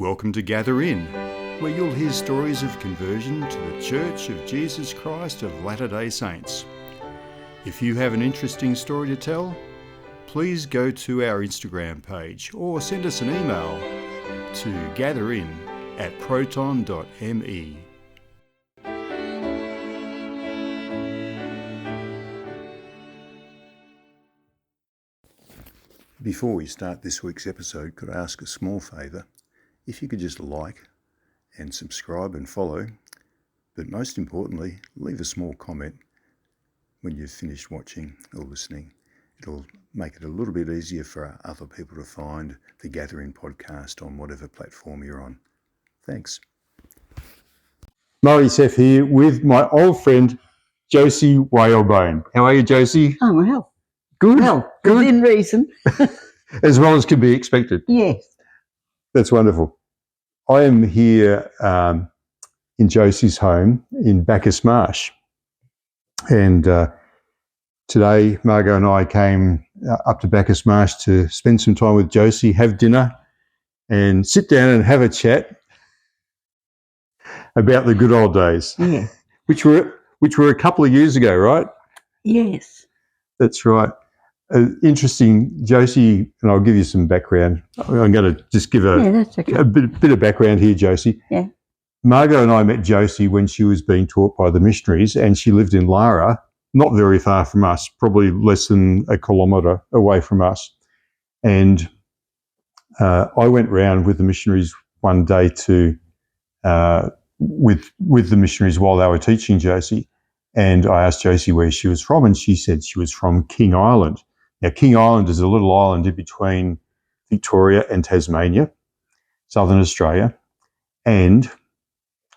Welcome to Gather In, where you'll hear stories of conversion to the Church of Jesus Christ of Latter-day Saints. If you have an interesting story to tell, please go to our Instagram page or send us an email to gatherin@proton.me. Before we start this week's episode, could I ask a small favour? If you could just like and subscribe and follow, but most importantly, leave a small comment when you've finished watching or listening. It'll make it a little bit easier for other people to find the Gathering podcast on whatever platform you're on. Thanks. Murray Seth here with my old friend Josie Whalebone. How are you, Josie? Oh, well. Good. Well, good. Within reason. As well as can be expected. Yes. That's wonderful. I am here in Josie's home in Bacchus Marsh. And today, Margot and I came up to Bacchus Marsh to spend some time with Josie, have dinner, and sit down and have a chat about the good old days. Yeah. Which were a couple of years ago, right? Yes. That's right. Interesting, Josie, and I'll give you some background. I'm going to just give that's okay. a bit of background here, Josie. Yeah. Margot and I met Josie when she was being taught by the missionaries, and she lived in Lara, not very far from us, probably less than a kilometre away from us. And I went round with the missionaries one day to with the missionaries while they were teaching Josie, and I asked Josie where she was from, and she said she was from King Island. Now, King Island is a little island in between Victoria and Tasmania, southern Australia, and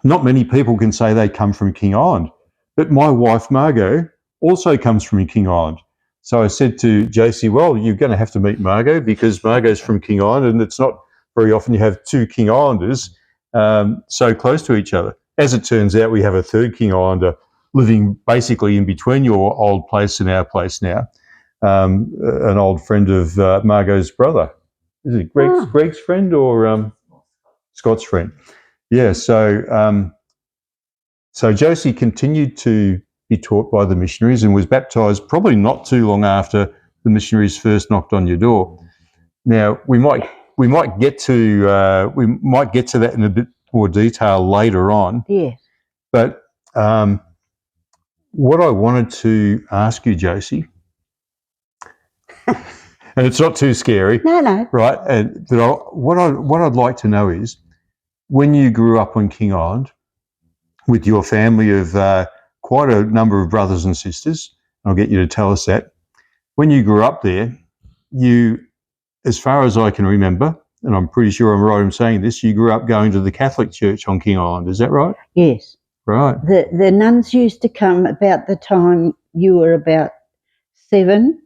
not many people can say they come from King Island. But my wife, Margot, also comes from King Island. So I said to Josie, well, you're going to have to meet Margot because Margot's from King Island, and it's not very often you have two King Islanders so close to each other. As it turns out, we have a third King Islander living basically in between your old place and our place now. An old friend of Margot's brother. Is it Greg's friend or Scott's friend? Yeah, so Josie continued to be taught by the missionaries and was baptised probably not too long after the missionaries first knocked on your door. Now we might get to that in a bit more detail later on. Yes. But what I wanted to ask you, Josie, and it's not too scary. No. Right. And what I'd like to know is, when you grew up on King Island with your family of quite a number of brothers and sisters, I'll get you to tell us that. When you grew up there, you, as far as I can remember, and I'm pretty sure I'm right in saying this, you grew up going to the Catholic Church on King Island. Is that right? Yes. Right. The nuns used to come about the time you were about 7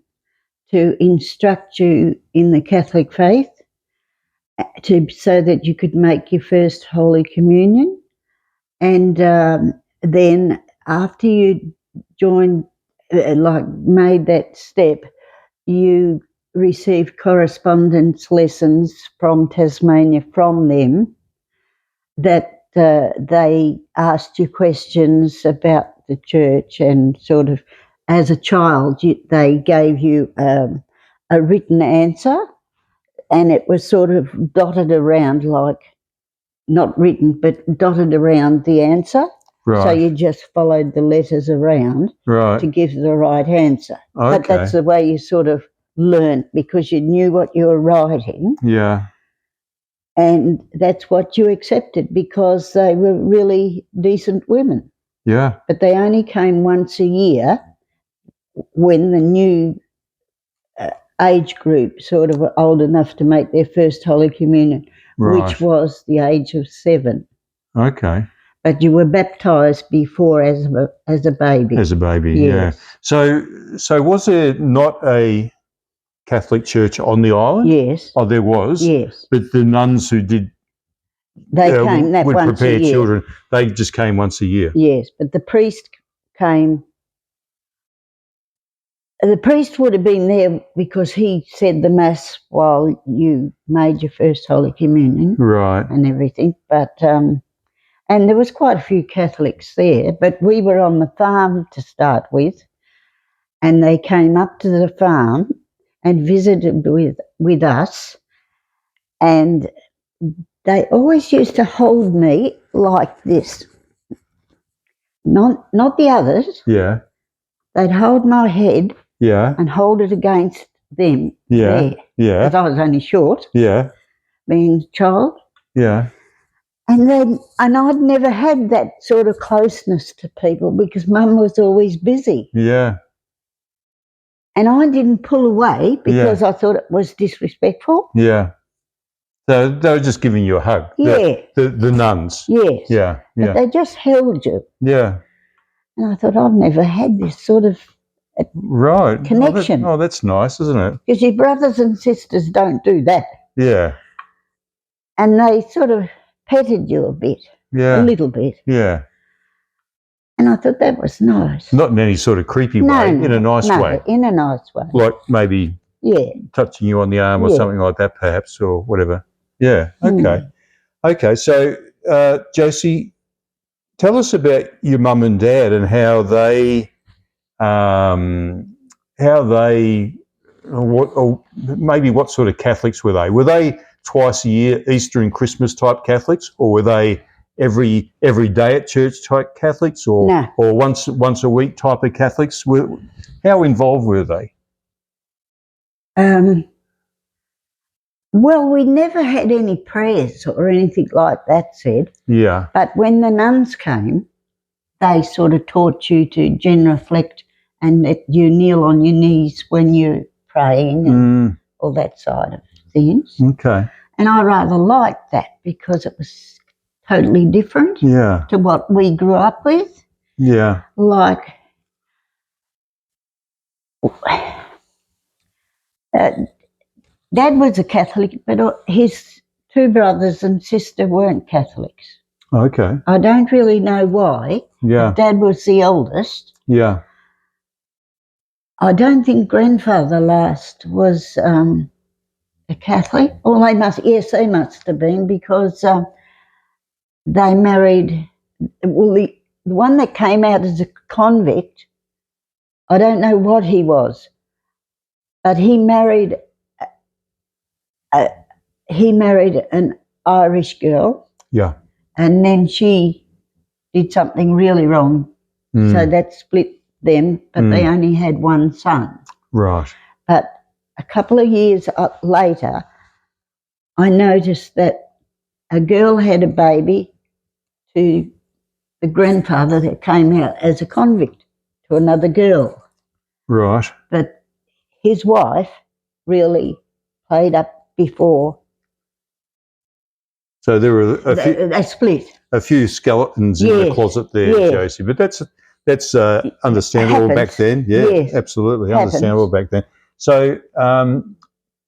to instruct you in the Catholic faith, so that you could make your first Holy Communion. And then after you joined, made that step, you received correspondence lessons from Tasmania from them, that they asked you questions about the church, and sort of as a child they gave you a written answer, and it was sort of dotted around, like not written but dotted around the answer. Right. So you just followed the letters around to give the right answer. Okay. But that's the way you sort of learnt, because you knew what you were writing. Yeah. And that's what you accepted, because they were really decent women. Yeah. But they only came once a year when the new age group sort of were old enough to make their first Holy Communion, which was the age of 7. Okay. But you were baptised before as a baby. As a baby, yes. Yeah. So was there not a Catholic church on the island? Yes. Oh, there was? Yes. But the nuns who did they came that would once prepare a year. children, they just came once a year? Yes, but the priest came The priest would have been there because he said the mass while you made your first Holy Communion, right. and everything. But and there was quite a few Catholics there. But we were on the farm to start with, and they came up to the farm and visited with us, and they always used to hold me like this. Not the others. Yeah. They'd hold my head Yeah. and hold it against them. Yeah. There, Yeah. because I was only short, Yeah. being a child. Yeah. And I'd never had that sort of closeness to people because Mum was always busy. Yeah. And I didn't pull away because I thought it was disrespectful. Yeah. So they were just giving you a hug. Yeah. The nuns. Yes. Yeah. But they just held you. Yeah. And I thought, I've never had this sort of Right. connection. Oh, that's nice, isn't it? Because your brothers and sisters don't do that. Yeah. And they sort of petted you a bit. Yeah. A little bit. Yeah. And I thought that was nice. Not in any sort of creepy way, in a nice way. In a nice way. Like maybe touching you on the arm or something like that, perhaps, or whatever. Yeah. Okay. Okay. So, Josie, tell us about your mum and dad and how they, what sort of Catholics were they? Were they twice a year, Easter and Christmas type Catholics, or were they every day at church type Catholics, or once a week type of Catholics? How involved were they? Well, we never had any prayers or anything like that said. Yeah. But when the nuns came, they sort of taught you to genuflect and that you kneel on your knees when you're praying and all that side of things. Okay. And I rather liked that because it was totally different to what we grew up with. Yeah. Like Dad was a Catholic, but his two brothers and sister weren't Catholics. Okay. I don't really know why. Yeah. Dad was the oldest. Yeah. I don't think Grandfather Last was a Catholic. Well, they must have been because they married. Well, the one that came out as a convict, I don't know what he was, but he married an Irish girl. Yeah. And then she did something really wrong. So that split them, but they only had one son. Right. But a couple of years later, I noticed that a girl had a baby to the grandfather that came out as a convict to another girl. Right. But his wife really played up before. So there were they split. A few skeletons in the closet there, Josie. But that's understandable back then. Yeah, absolutely understandable back then. So,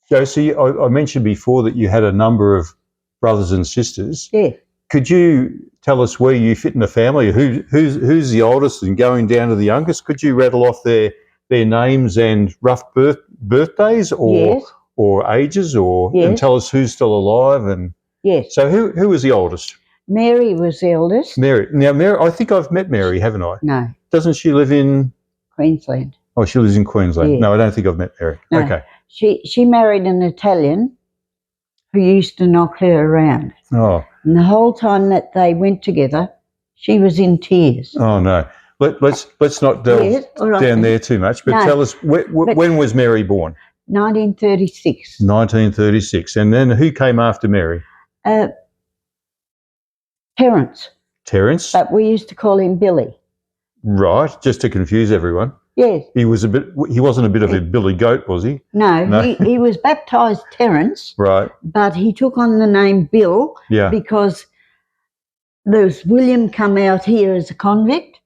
Josie, I mentioned before that you had a number of brothers and sisters. Yeah. Could you tell us where you fit in the family? Who's the oldest and going down to the youngest? Could you rattle off their names and rough birthdays or ages and tell us who's still alive? And so who was the oldest? Mary was the eldest. Mary. Now, Mary, I think I've met Mary, haven't I? No. Doesn't she live in Queensland? Oh, she lives in Queensland. Yeah. No, I don't think I've met Mary. No. Okay. She married an Italian who used to knock her around. Oh. And the whole time that they went together, she was in tears. Oh no. Let's not delve down there too much. But tell us when was Mary born? 1936. 1936. And then who came after Mary? Terence. Terence. But we used to call him Billy. Right, just to confuse everyone. Yes. He wasn't a bit of a Billy Goat, was he? No. He was baptised Terence. Right. But he took on the name Bill because there's William come out here as a convict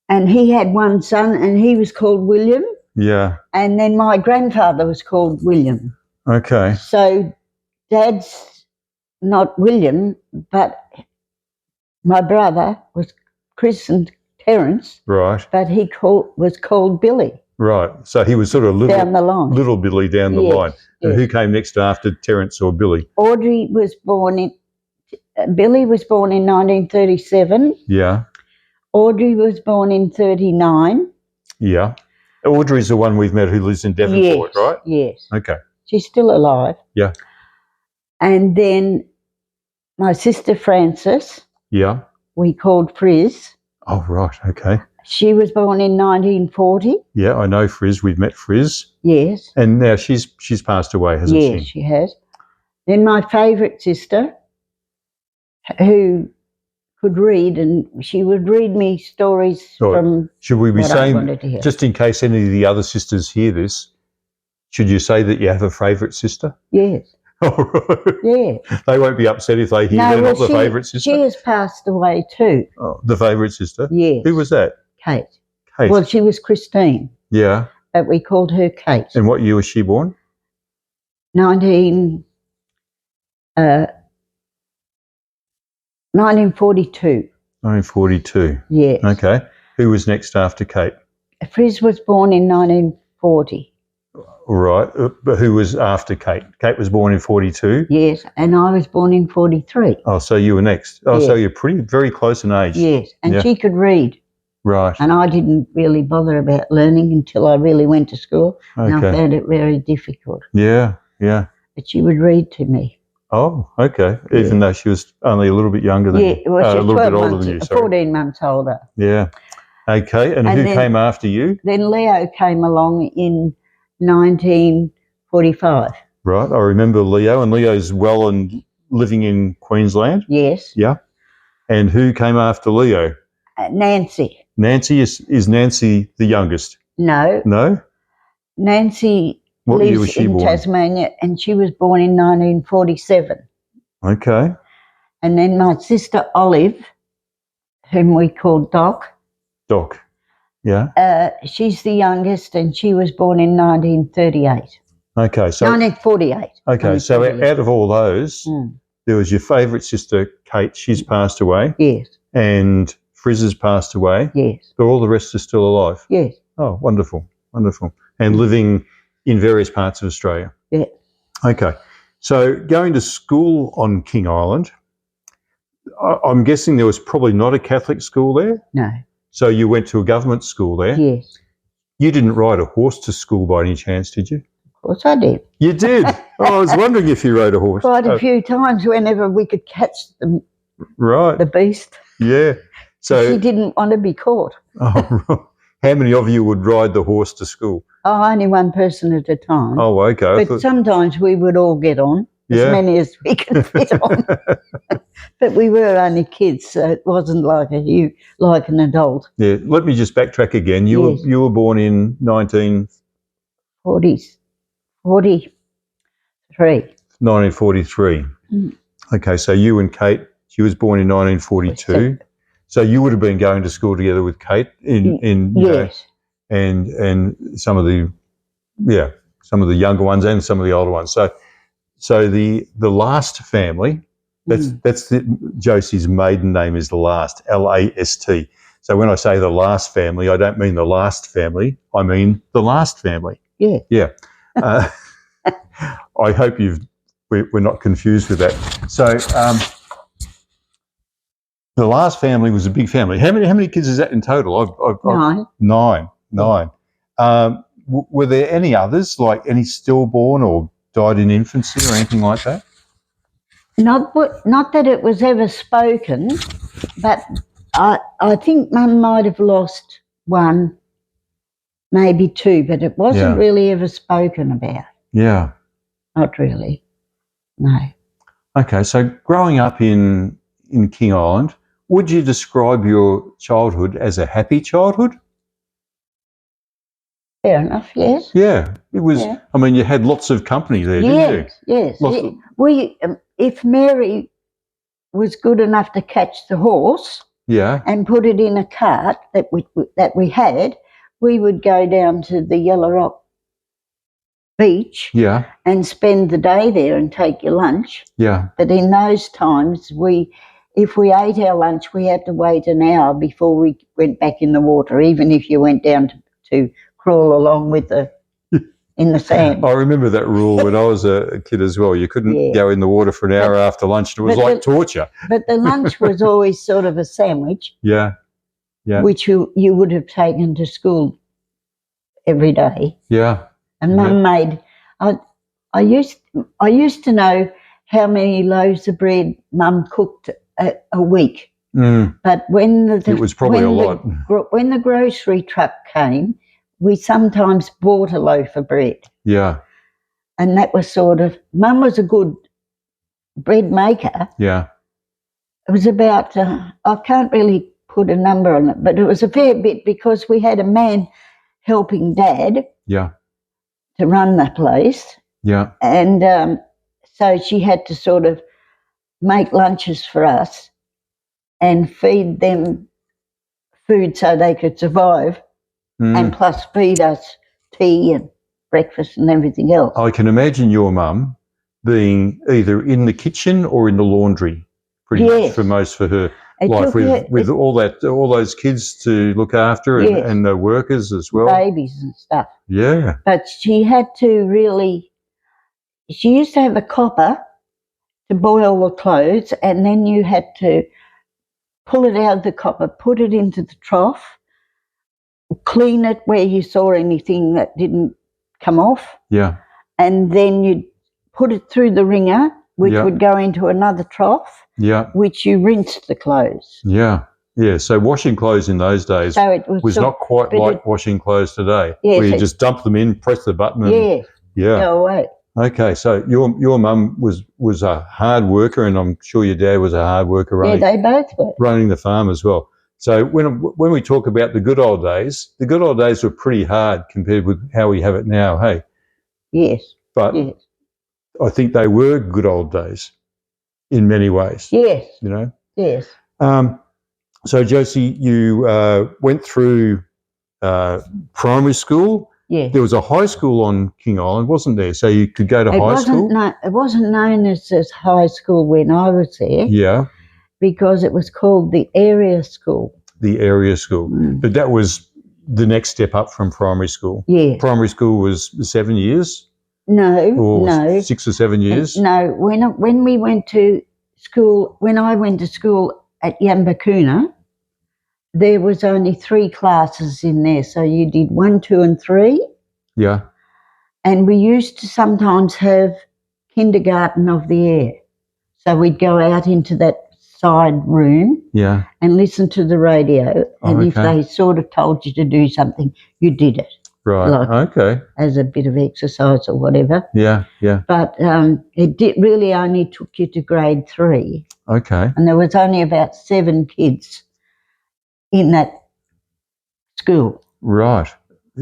and he had one son and he was called William. Yeah. And then my grandfather was called William. Okay. So Dad's not William, but my brother was christened Terence. Right. But he was called Billy. Right. So he was sort of down the line. little Billy down the Yes, line. And yes. who came next after Terence or Billy? Audrey was born in, Billy was born in 1937. Yeah. Audrey was born in 39. Yeah. Audrey's the one we've met who lives in Devonport, Yes, right? yes. Okay. She's still alive. Yeah. And then my sister Frances, Yeah. we called Frizz. Oh, right. Okay. She was born in 1940. Yeah, I know Frizz. We've met Frizz. Yes. And now she's passed away, hasn't she? Yes, she has. Then my favourite sister, who could read, and she would read me stories from should we be what I saying, wanted to hear. just in case any of the other sisters hear this, should you say that you have a favourite sister? Yes. Oh, right. Yeah. They won't be upset if they hear they're not the favourite sister? She has passed away too. Oh, the favourite sister? Yes. Who was that? Kate. Kate. Well, she was Christine, Yeah. but we called her Kate. And what year was she born? 1942. 1942. Yes. Okay. Who was next after Kate? Frizz was born in 1940. All right. But who was after Kate? Kate was born in 42? Yes, and I was born in 43. Oh, so you were next. Oh, Yes. so you're very close in age. Yes, and Yeah. she could read. Right. And I didn't really bother about learning until I really went to school. And I Okay. found it very difficult. Yeah, yeah. But she would read to me. Oh, okay. Yeah. Even though she was only a little bit younger than you. Well, she a was little 12 bit older months, than you, sorry. 14 months older. Yeah. Okay. And who then- came after you? Then Leo came along in 1945. Right. I remember Leo, and Leo's well and living in Queensland. Yes. Yeah. And who came after Leo? Nancy. Nancy is Nancy the youngest? No. No? Nancy What year was lives she in born? Tasmania, and she was born in 1947. Okay. And then my sister Olive, whom we called Doc, Doc. Yeah. she's the youngest, and she was born in 1938. Okay. So 1948. okay. So 1948. out of all those, there was your favourite sister, Kate. She's passed away. Yes. And Frizz has passed away. Yes. But all the rest are still alive. Yes. Oh, wonderful. Wonderful. And living in various parts of Australia. Yeah. Okay. So going to school on King Island, I'm guessing there was probably not a Catholic school there? No. So you went to a government school there? Yes. You didn't ride a horse to school by any chance, did you? Of course I did. You did? Oh, I was wondering if you rode a horse. Quite a few times whenever we could catch Right. the beast. Yeah. So She didn't want to be caught. oh, right. How many of you would ride the horse to school? Oh, only one person at a time. Oh, okay. But sometimes we would all get on, as Yeah. many as we could fit on. But we were only kids, so it wasn't like like an adult. Yeah. Let me just backtrack again. You Yes. were born in 43. 1943. Mm. Okay, so you and Kate, she was born in 1942. So you would have been going to school together with Kate in you know, Yes. and some of the younger ones and some of the older ones. So the Last family, that's Josie's maiden name is the Last, Last. So when I say the Last family, I don't mean the last family, I mean the Last family. Yeah. Yeah. I hope we're not confused with that. So the Last family was a big family. How many kids is that in total? 9. Nine. Were there any others, like any stillborn or died in infancy or anything like that? Not that it was ever spoken, but I think Mum might have lost one, maybe two, but it wasn't really ever spoken about. Yeah. Not really. No. Okay, so growing up in King Island, would you describe your childhood as a happy childhood? Fair enough, yes. Yeah, it was. Yeah. I mean, you had lots of company there, didn't you? Yes. If Mary was good enough to catch the horse, and put it in a cart that we had, we would go down to the Yellow Rock beach, and spend the day there and take your lunch. Yeah. But in those times, if we ate our lunch, we had to wait an hour before we went back in the water, even if you went down to crawl along with in the sand. I remember that rule when I was a kid as well. You couldn't go in the water for an hour after lunch. It was like torture. But the lunch was always sort of a sandwich. Yeah. Which you would have taken to school every day. Yeah. And Mum made. I used to know how many loaves of bread Mum cooked a week. But when it was probably a lot. When the grocery truck came, we sometimes bought a loaf of bread. Yeah. And that was sort of, Mum was a good bread maker. Yeah. It was about, I can't really put a number on it, but it was a fair bit because we had a man helping Dad. Yeah. To run the place. Yeah. And so she had to sort of make lunches for us and feed them food so they could survive, and plus feed us tea and breakfast and everything else. I can imagine your mum being either in the kitchen or in the laundry pretty much for her life with all those kids to look after and the workers as well. Babies and stuff. Yeah. But she had to she used to have a copper to boil the clothes, and then you had to pull it out of the copper, put it into the trough, clean it where you saw anything that didn't come off. Yeah. And then you'd put it through the wringer, which would go into another trough, which you rinsed the clothes. Yeah. Yeah, so washing clothes in those days was not quite like washing clothes today, where you just dump them in, press the button, and go away. Okay, so your mum was a hard worker, and I'm sure your dad was a hard worker running. Yeah, they both were running the farm as well. So when we talk about the good old days were pretty hard compared with how we have it now. Hey. Yes. But I think they were good old days in many ways. Yes. You know. Yes. So Josie, you went through primary school. Yeah. There was a high school on King Island, wasn't there? So you could go to high school? No, it wasn't known as high school when I was there. Yeah. Because it was called the area school. The area school. But that was the next step up from primary school. Yeah. Primary school was 7 years? No. 6 or 7 years? No. When we went to school, when I went to school at Yambakuna, there was only 3 classes in there. So you did 1, 2 and 3. Yeah. And we used to sometimes have kindergarten of the air. So we'd go out into that side room and listen to the radio. And if they sort of told you to do something, you did it. Right, as a bit of exercise or whatever. Yeah. But it really only took you to grade 3. Okay. And there was only about 7 kids in that school. Right.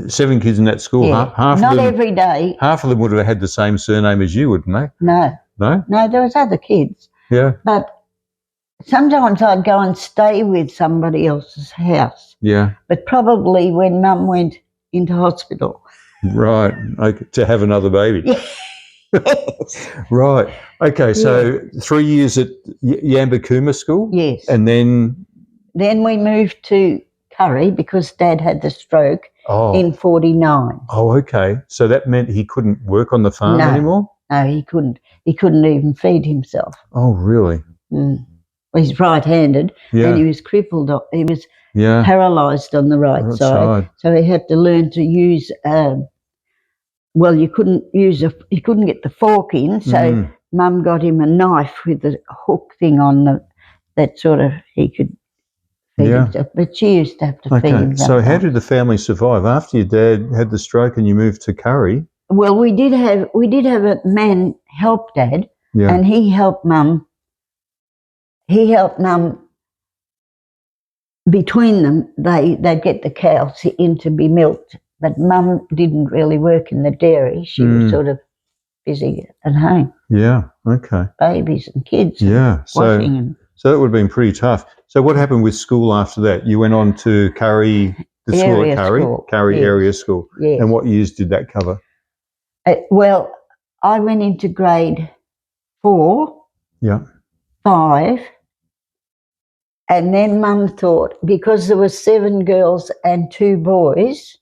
7 kids in that school. Yeah. Half Not of them, every day. Half of them would have had the same surname as you, wouldn't they? No. No? No, there was other kids. Yeah. But sometimes I'd go and stay with somebody else's house. Yeah. But probably when Mum went into hospital. Right. Okay. To have another baby. Yes. Right. Okay. So 3 years at Yambakuma school. Yes. And then we moved to Curry because Dad had the stroke in 49. Oh, okay. So that meant he couldn't work on the farm anymore? No, he couldn't. He couldn't even feed himself. Oh, really? Well, he's right-handed and he was crippled. He was paralysed on the right side. So he had to learn to use, you couldn't get the fork in, so Mum got him a knife with a hook thing on that sort of he could feed himself. But she used to have to feed him. So how did the family survive? After your dad had the stroke and you moved to Curry? Well, we did have a man help Dad, and he helped Mum. He helped Mum. Between them, they'd get the cows in to be milked, but Mum didn't really work in the dairy. She was sort of busy at home. Yeah. Okay. Babies and kids. Yeah. Washing and so that would have been pretty tough. So what happened with school after that? You went on to Curry, the school at Curry, Curry Area School. Yes. And what years did that cover? Well, I went into grade 4, 5, and then Mum thought, because there were 7 girls and 2 boys,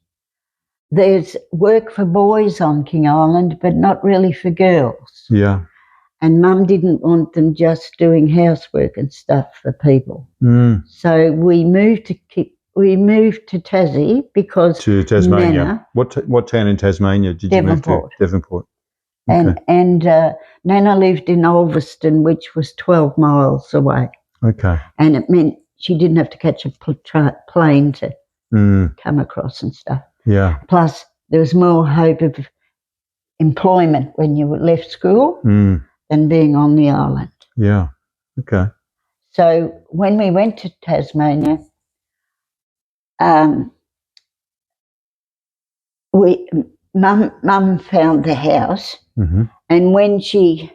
there's work for boys on King Island, but not really for girls. Yeah. And Mum didn't want them just doing housework and stuff for people. So we moved to Tassie because To Tasmania. Nana, What town in Tasmania did you move to? Devonport. Okay. And Nana lived in Ulverston, which was 12 miles away. Okay. And it meant she didn't have to catch a plane to come across and stuff. Yeah. Plus, there was more hope of employment when you left school than being on the island. Yeah. Okay. So when we went to Tasmania, Mum found the house, and when she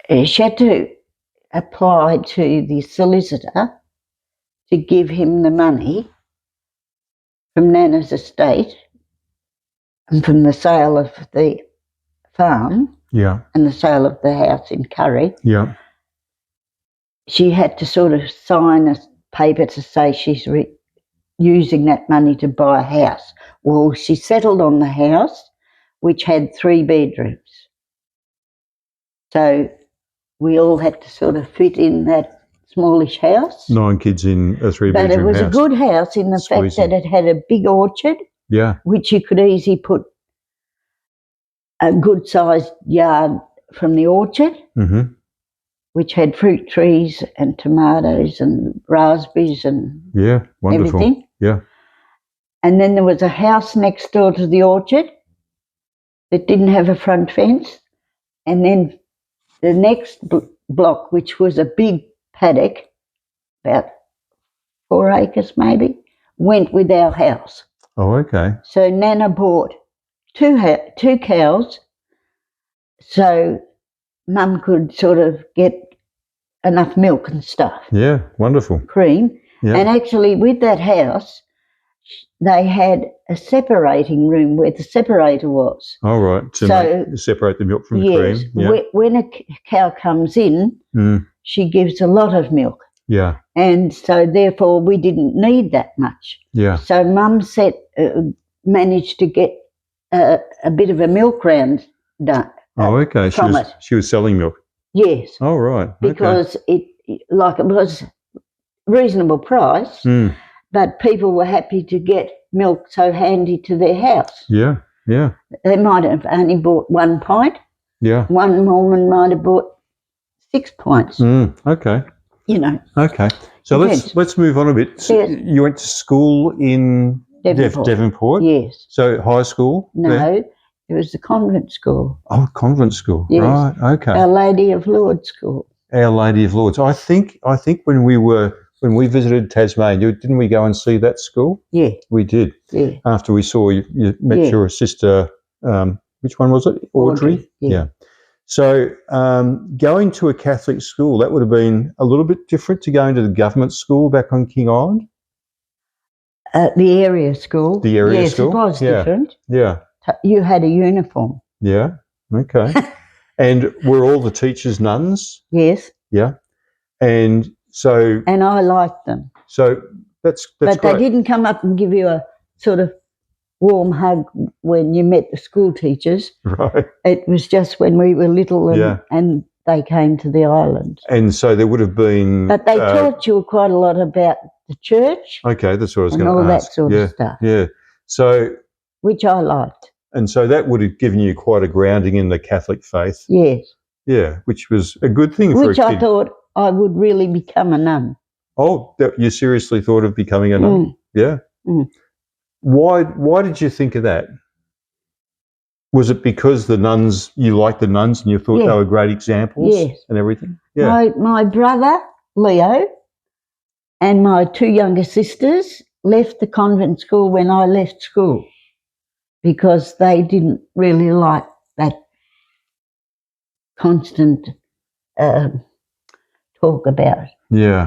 had to apply to the solicitor to give him the money from Nana's estate and from the sale of the farm and the sale of the house in Curry. Yeah. She had to sort of sign a paper to say she's using that money to buy a house. Well, she settled on the house, which had 3 bedrooms. So we all had to sort of fit in that smallish house. 9 kids in a 3-bedroom house. But it was a good house in the fact that it had a big orchard, which you could easily put a good-sized yard from the orchard, which had fruit trees and tomatoes and raspberries and wonderful. everything. Yeah. And then there was a house next door to the orchard that didn't have a front fence. And then the next block, which was a big paddock, about 4 acres maybe, went with our house. Oh, okay. So Nana bought two cows so Mum could sort of get enough milk and stuff. Yeah, wonderful. Cream. Yeah. And actually with that house, they had a separating room where the separator was. Oh, right. To separate the milk from the cream. Yeah. When a cow comes in, she gives a lot of milk. Yeah. And so therefore we didn't need that much. Yeah. So Mum managed to get a bit of a milk round done. Oh, okay. She was selling milk. Yes. Oh, right. Because it was reasonable price, but people were happy to get milk so handy to their house. Yeah, yeah. They might have only bought 1 pint. Yeah. One woman might have bought 6 pints. Okay. You know. Okay. So let's move on a bit. So you went to school in Devonport? Yes. So high school? No, there? it was the convent school. Oh, convent school. Yes. Right. Okay. Our Lady of Lourdes School. Our Lady of Lourdes. I think when we visited Tasmania, didn't we go and see that school? Yeah. We did. Yeah. After we saw you met your sister, which one was it? Audrey? Yeah. So going to a Catholic school, that would have been a little bit different to going to the government school back on King Island? The area school. The area school? Yes, it was different. Yeah. You had a uniform. Yeah. Okay. And were all the teachers nuns? Yes. Yeah. And so... And I liked them. So that's But great. they didn't come up and give you a sort of warm hug when you met the school teachers. Right. It was just when we were little and they came to the island. And so there would have been... But they taught you quite a lot about the church. Okay, that's what I was going to ask. And all that sort of stuff. Yeah. So... Which I liked. And so that would have given you quite a grounding in the Catholic faith. Yes. Yeah, which was a good thing for a kid. Which I thought I would really become a nun. Oh, you seriously thought of becoming a nun? Yeah. Why did you think of that? Was it because you liked the nuns and you thought they were great examples and everything? Yeah. My brother, Leo, and my 2 younger sisters left the convent school when I left school because they didn't really like that constant talk about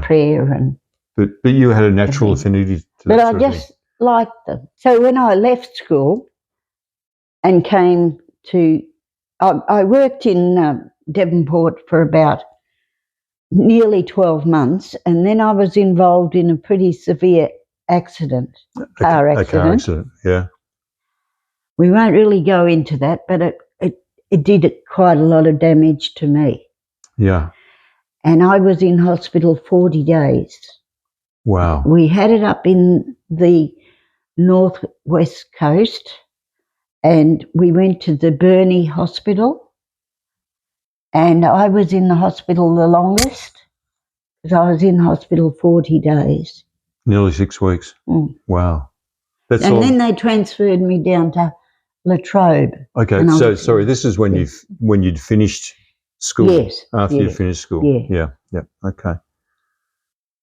prayer and... But you had a natural affinity to that. But I just liked them. So when I left school and came to... I worked in Devonport for about nearly 12 months, and then I was involved in a pretty severe accident, A car car accident. accident, yeah. We won't really go into that, but it did quite a lot of damage to me. Yeah. And I was in hospital 40 days. Wow. We had it up in the northwest coast, and we went to the Burnie Hospital, and I was in the hospital the longest because I was in hospital 40 days. Nearly 6 weeks. Mm. Wow. That's And all. then they transferred me down to Latrobe. Okay, and so sorry, this is when Yes. you'd finished school. Yes, After you yes, finished school. yeah. Yeah. Okay.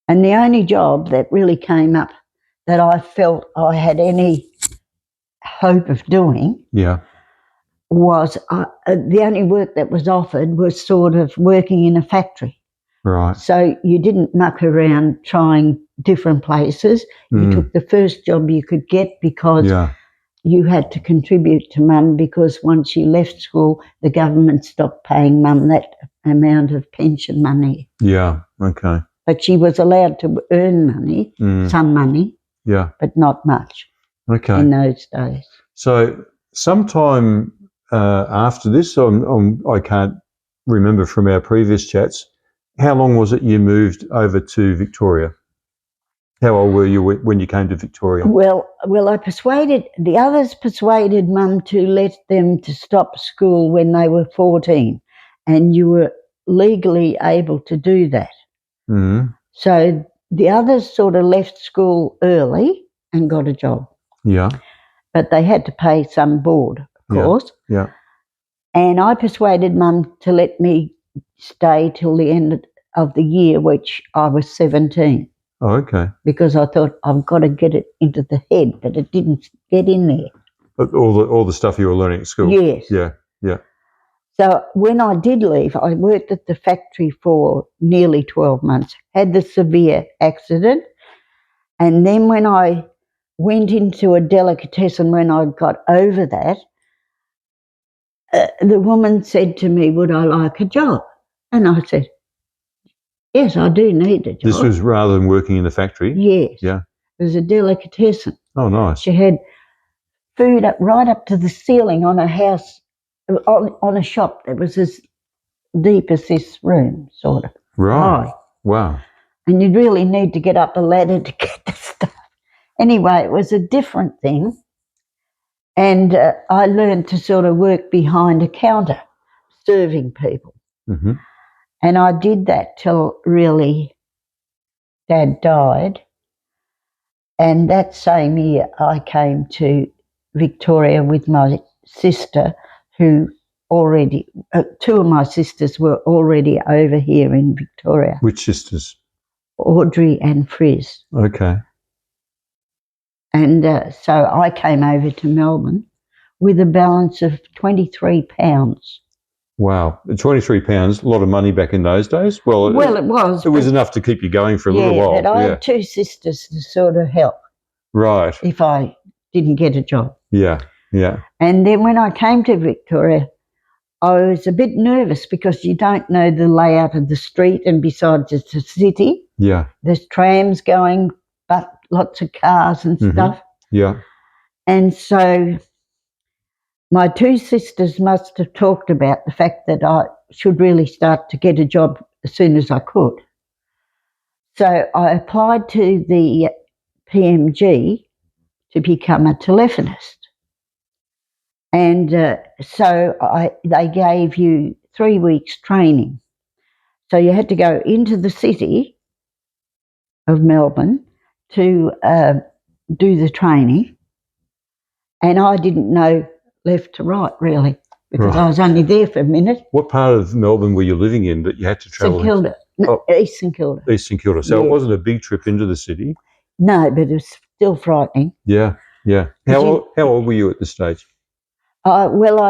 And the only job that really came up that I felt I had any hope of doing Yeah. was the only work that was offered was sort of working in a factory. Right. So you didn't muck around trying different places. You took the first job you could get because Yeah. you had to contribute to Mum, because once you left school, the government stopped paying Mum that amount of pension money. Yeah. Okay. But she was allowed to earn money, some money, Yeah. but not much Okay. in those days. So sometime after this, I can't remember from our previous chats, how long was it you moved over to Victoria? How old were you when you came to Victoria? Well, the others persuaded Mum to let them to stop school when they were 14, and you were legally able to do that. Mm-hmm. So the others sort of left school early and got a job. Yeah. But they had to pay some board, of course. Yeah. And I persuaded Mum to let me stay till the end of the year, which I was 17. Oh, okay. Because I thought I've got to get it into the head, but it didn't get in there. But all the stuff you were learning at school. Yes. Yeah. So when I did leave, I worked at the factory for nearly 12 months, had the severe accident, and then when I went into a delicatessen, when I got over that, the woman said to me, would I like a job? And I said, yes, I do need a job. This was rather than working in the factory? Yes. Yeah. It was a delicatessen. Oh, nice. She had food right up to the ceiling on a house, on a shop that was as deep as this room, sort of. Right. High. Wow. And you'd really need to get up a ladder to get the stuff. Anyway, it was a different thing. And I learned to sort of work behind a counter, serving people. Mm-hmm. And I did that till really Dad died. And that same year, I came to Victoria with my sister, who already, two of my sisters were already over here in Victoria. Which sisters? Audrey and Friz. Okay. And so I came over to Melbourne with a balance of £23. Wow. £23, a lot of money back in those days. Well, Well, it was. It was enough to keep you going for a little while. But I had two sisters to sort of help. Right. If I didn't get a job. Yeah. And then when I came to Victoria, I was a bit nervous because you don't know the layout of the street, and besides it's a city. Yeah. There's trams going, but lots of cars and stuff. Yeah. And so my two sisters must have talked about the fact that I should really start to get a job as soon as I could. So I applied to the PMG to become a telephonist. And so they gave you 3 weeks training. So you had to go into the city of Melbourne to do the training. And I didn't know left to right, really, because I was only there for a minute. What part of Melbourne were you living in that you had to travel? St Kilda. No, East St Kilda. East St Kilda. So it wasn't a big trip into the city? No, but it was still frightening. Yeah. How old were you at this stage? Well,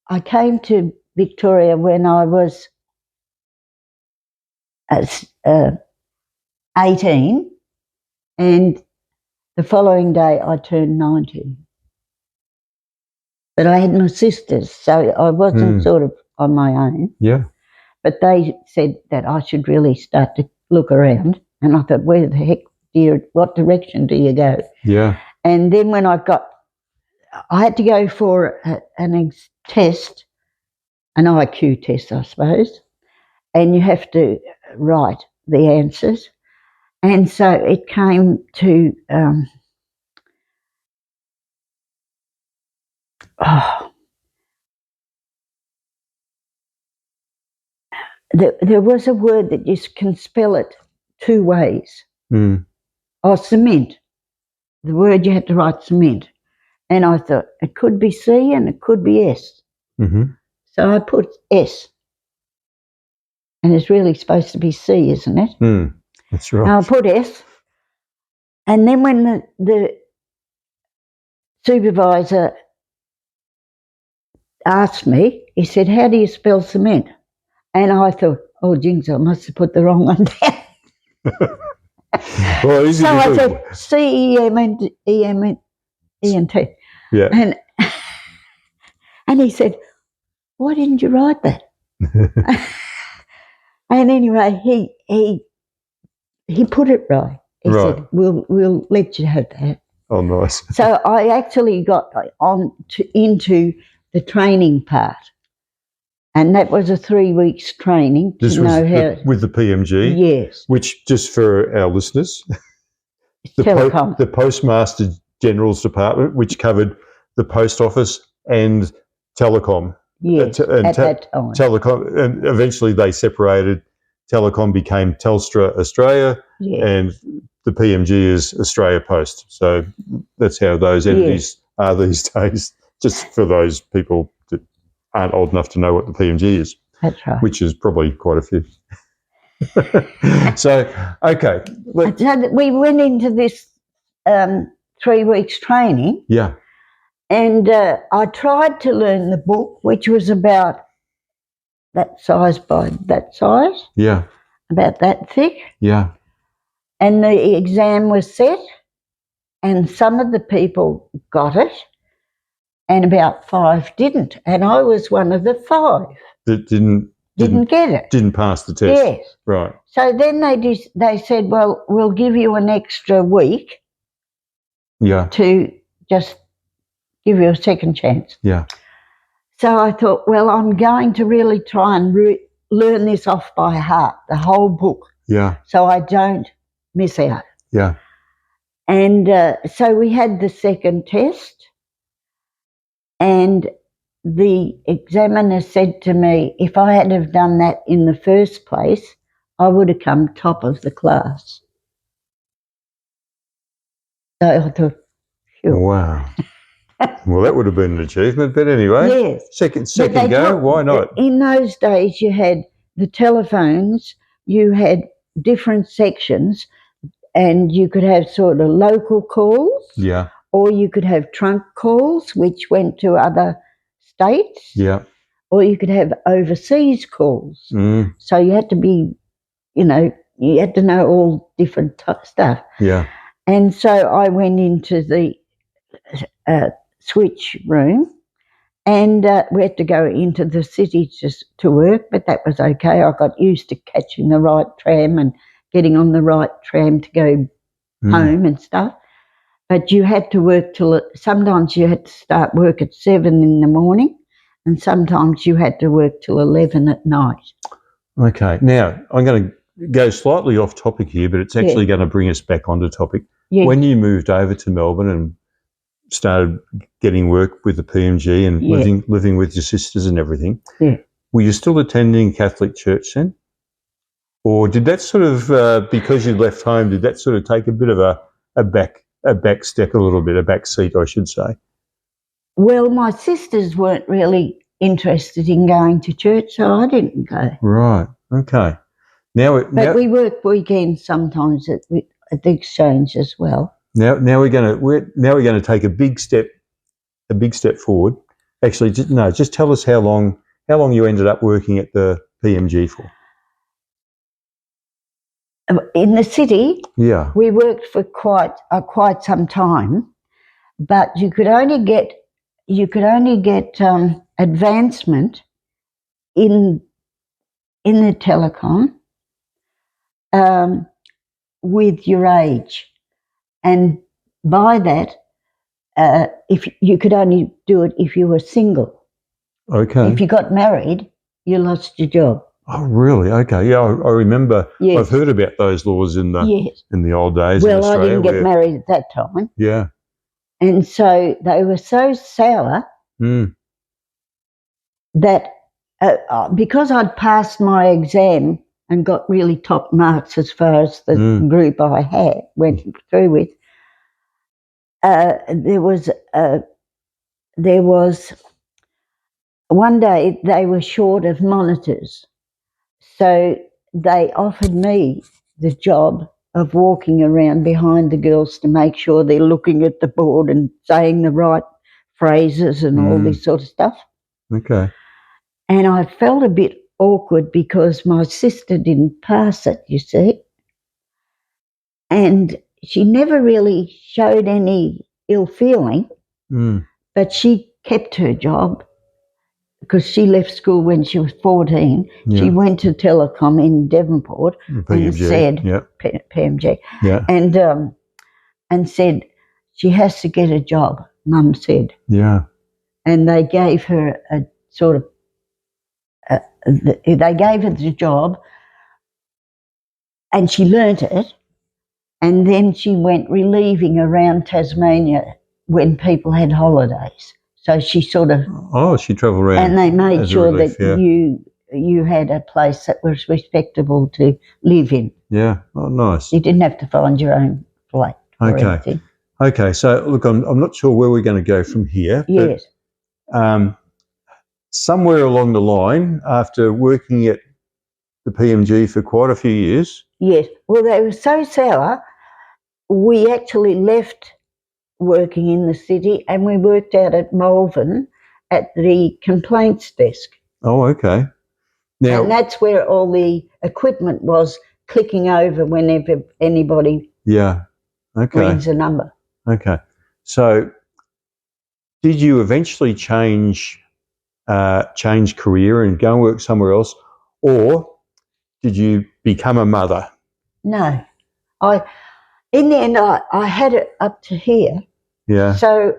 I came to Victoria when I was 18, and the following day I turned 19. But I had my sisters, so I wasn't sort of on my own. Yeah. But they said that I should really start to look around, and I thought, where the heck what direction do you go? Yeah. And then when I had to go for an test, an IQ test, I suppose, and you have to write the answers. And so it came to, there was a word that you can spell it two ways. Mm. Oh, cement. The word you had to write cement. And I thought it could be C and it could be S. Mm-hmm. So I put S. And it's really supposed to be C, isn't it? Mm. That's right. And I put S. And then when the supervisor asked me, he said, how do you spell cement? And I thought, oh, jinx, I must have put the wrong one down. Well, easy So to I do. said CEMENT. Yeah. And he said, why didn't you write that? And anyway, he put it right. He said, we'll let you have that. Oh, nice. So I actually got into the training part. And that was a 3 weeks training to know how. With the PMG? Yes. Which, just for our listeners, Telecom. the Postmaster General's Department, which covered the post office and telecom. Yes, at that time. Telecom, and eventually they separated. Telecom became Telstra Australia, and the PMG is Australia Post. So that's how those entities are these days, just for those people that aren't old enough to know what the PMG is. That's right. Which is probably quite a few. So, okay. So we went into this 3 weeks training. Yeah. And I tried to learn the book, which was about that size by that size. Yeah. About that thick. Yeah. And the exam was set, and some of the people got it, and about 5 didn't. And I was one of the 5 that didn't get it. Didn't pass the test. Yes. Right. So then they said, well, we'll give you an extra week. Yeah. To just give you a second chance. Yeah. So I thought, well, I'm going to really try and learn this off by heart, the whole book. Yeah. So I don't miss out. Yeah. And so we had the second test, and the examiner said to me, if I had have done that in the first place, I would have come top of the class. So I thought, sure. Wow. Well, that would have been an achievement, but anyway. Yes. Second go, why not? In those days, you had the telephones, you had different sections, and you could have sort of local calls. Yeah. Or you could have trunk calls, which went to other states. Yeah. Or you could have overseas calls. Mm. So you had to be, you had to know all different stuff. Yeah. And so I went into the switch room, and we had to go into the city just to work, but that was okay. I got used to catching the right tram and getting on the right tram to go home and stuff. But you had to work sometimes you had to start work at 7 in the morning, and sometimes you had to work till 11 at night. Okay. Now, I'm going to go slightly off topic here, but it's actually going to bring us back onto topic. Yeah. When you moved over to Melbourne and started getting work with the PMG and living with your sisters and everything, were you still attending Catholic church then? Or did that sort of, because you left home, did that sort of take a bit of a back step a little bit, a back seat, I should say? Well, my sisters weren't really interested in going to church, so I didn't go. Right. Okay. But we work weekends sometimes at the exchange as well. Now we're going to take a big step forward. Actually, just tell us how long you ended up working at the PMG for. In the city, we worked for quite some time, but you could only get advancement in the telecom with your age. And by that, if you could only do it if you were single. Okay. If you got married, you lost your job. Oh, really? Okay. Yeah, I remember. Yes. I've heard about those laws in the old days in Well, I Australia. didn't get married at that time. Yeah. And so they were so sour that because I'd passed my exam and got really top marks as far as the group I went through with, there was one day they were short of monitors. So they offered me the job of walking around behind the girls to make sure they're looking at the board and saying the right phrases and all this sort of stuff. Okay. And I felt a bit awkward because my sister didn't pass it, you see. And she never really showed any ill feeling, but she kept her job because she left school when she was 14. Yeah. She went to Telecom in Devonport and said, PMG, and said she has to get a job, Mum said. Yeah. And they gave her a sort of, they gave her the job and she learnt it. And then she went relieving around Tasmania when people had holidays. So she sort of... Oh, she travelled around. And they made sure that you had a place that was respectable to live in. Yeah. Oh, nice. You didn't have to find your own flat or anything. Okay. So, look, I'm not sure where we're going to go from here. Yes. But, somewhere along the line, after working at the PMG for quite a few years... Yes. Well, they were so sour, we actually left working in the city and we worked out at Melbourne at the complaints desk. Oh, okay. Now, and that's where all the equipment was clicking over whenever anybody rings a number. Okay. So did you eventually change career and go and work somewhere else, or did you become a mother? No. In the end, I had it up to here. Yeah. So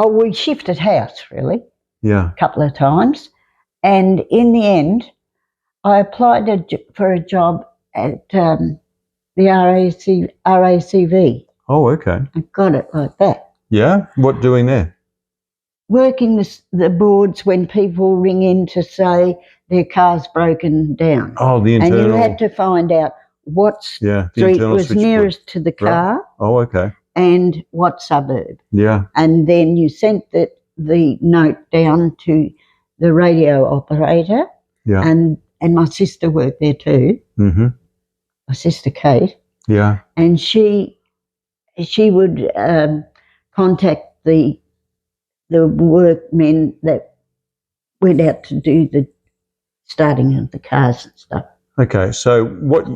we shifted house, really. Yeah. A couple of times. And in the end, I applied for a job at the RACV. Oh, okay. I got it like that. Yeah? What doing there? Working the boards when people ring in to say their car's broken down. Oh, the internal... And you had to find out what street was nearest to the car. Right. Oh, okay. And what suburb. Yeah. And then you sent the note down to the radio operator. Yeah. And my sister worked there too. Mm-hmm. My sister Kate. Yeah. And she would contact the workmen that went out to do the starting of the cars and stuff. Okay, so what,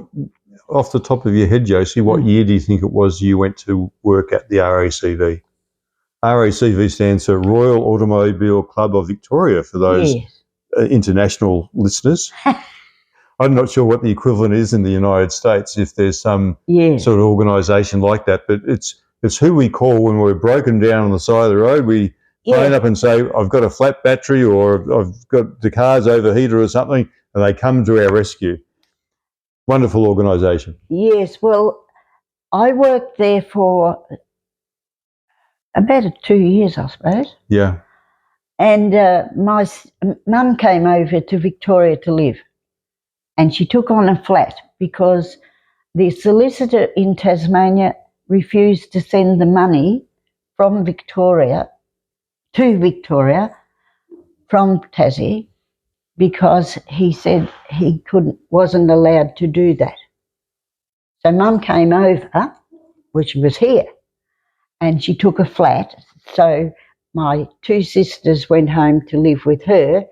off the top of your head, Josie, what year do you think it was you went to work at the RACV? RACV stands for Royal Automobile Club of Victoria, for those international listeners. I'm not sure what the equivalent is in the United States, if there's some sort of organisation like that, but it's who we call when we're broken down on the side of the road. We phone up and say, I've got a flat battery, or I've got the car's overheated or something, and they come to our rescue. Wonderful organisation. Yes, well, I worked there for about 2 years, I suppose. Yeah. And my mum came over to Victoria to live, and she took on a flat because the solicitor in Tasmania refused to send the money from Victoria to Victoria from Tassie because he said he wasn't allowed to do that. So Mum came over, which was here, and she took a flat. So my two sisters went home to live with her,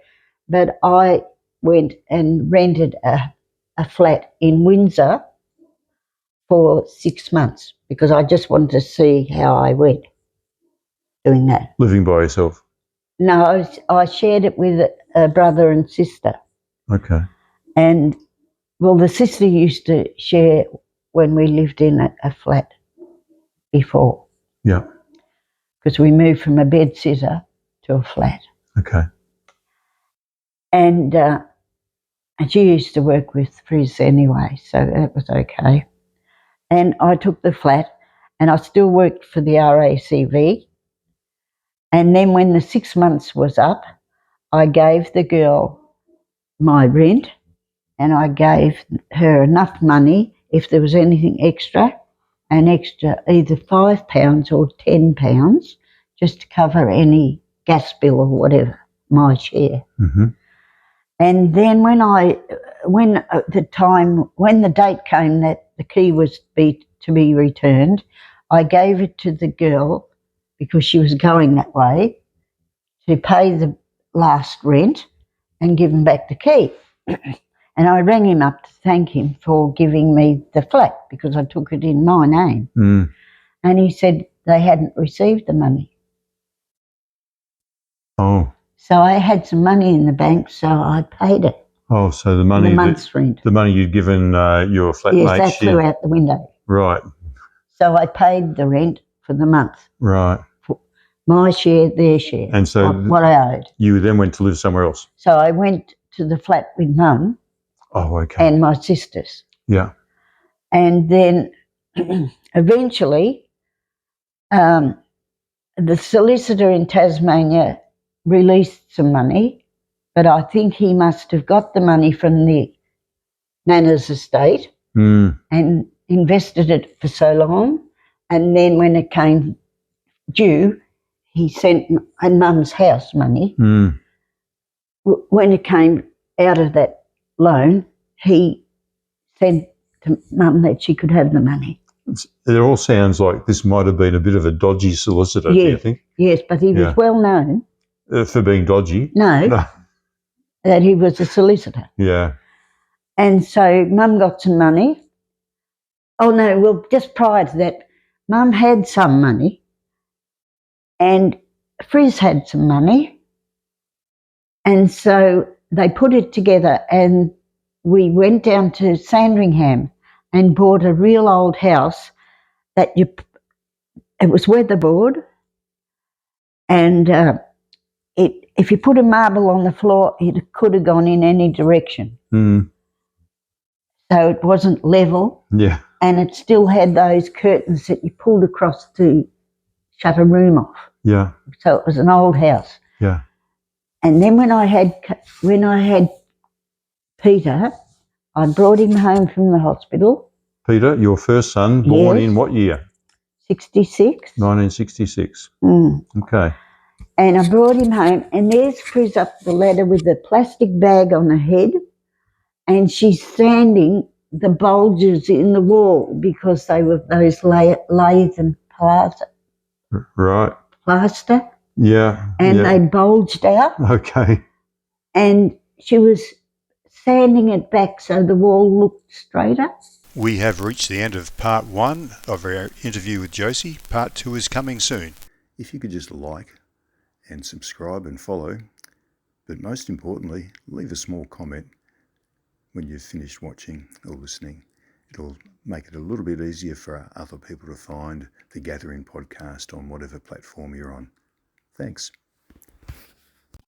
but I went and rented a flat in Windsor for 6 months because I just wanted to see how I went doing that. Living by yourself? No, I shared it with a brother and sister. Okay. And Well, the sister used to share when we lived in a flat before. Yeah. Because we moved from a bed sitter to a flat. Okay. And she used to work with Frizz anyway, so that was okay. And I took the flat, and I still worked for the RACV. And then when the 6 months was up, I gave the girl my rent, and I gave her enough money if there was anything extra, an extra either £5 or £10, just to cover any gas bill or whatever, my share. Mm-hmm. And then when the date came that the key was to be returned, I gave it to the girl because she was going that way to pay the last rent and give him back the key. And I rang him up to thank him for giving me the flat because I took it in my name. Mm. And he said they hadn't received the money. Oh. So I had some money in the bank, so I paid it. Oh, so the money, the month's rent. The money you'd given your flatmate. Yes, that flew out the window. Right. So I paid the rent for the month. Right. For my share, their share. And so what I owed. You then went to live somewhere else. So I went to the flat with Mum. Oh, okay. And my sisters. Yeah. And then eventually, the solicitor in Tasmania released some money, but I think he must have got the money from the Nana's estate and invested it for so long. And then when it came due, he sent Mum's house money. When it came out of that loan, he said to Mum that she could have the money. It all sounds like this might have been a bit of a dodgy solicitor, do you think? Yes, but he was well known. For being dodgy? No, that he was a solicitor. Yeah. And so Mum got some money. Oh, no, well, just prior to that, Mum had some money and Frizz had some money. And so they put it together and we went down to Sandringham and bought a real old house that it was weatherboard, and if you put a marble on the floor, it could have gone in any direction. So it wasn't level. Yeah. And it still had those curtains that you pulled across to shut a room off. Yeah. So it was an old house. Yeah. And then when I had Peter, I brought him home from the hospital. Peter, your first son, born in what year? 66. 1966. Okay. And I brought him home, and there's Frizz up the ladder with a plastic bag on her head, and she's sanding the bulges in the wall because they were those lathe and plaster. Right. Plaster. Yeah. And they bulged out. Okay. And she was sanding it back so the wall looked straighter. We have reached the end of part 1 of our interview with Josie. Part 2 is coming soon. If you could just like and subscribe and follow, but most importantly, leave a small comment when you've finished watching or listening. It'll make it a little bit easier for other people to find the Gathering podcast on whatever platform you're on. Thanks.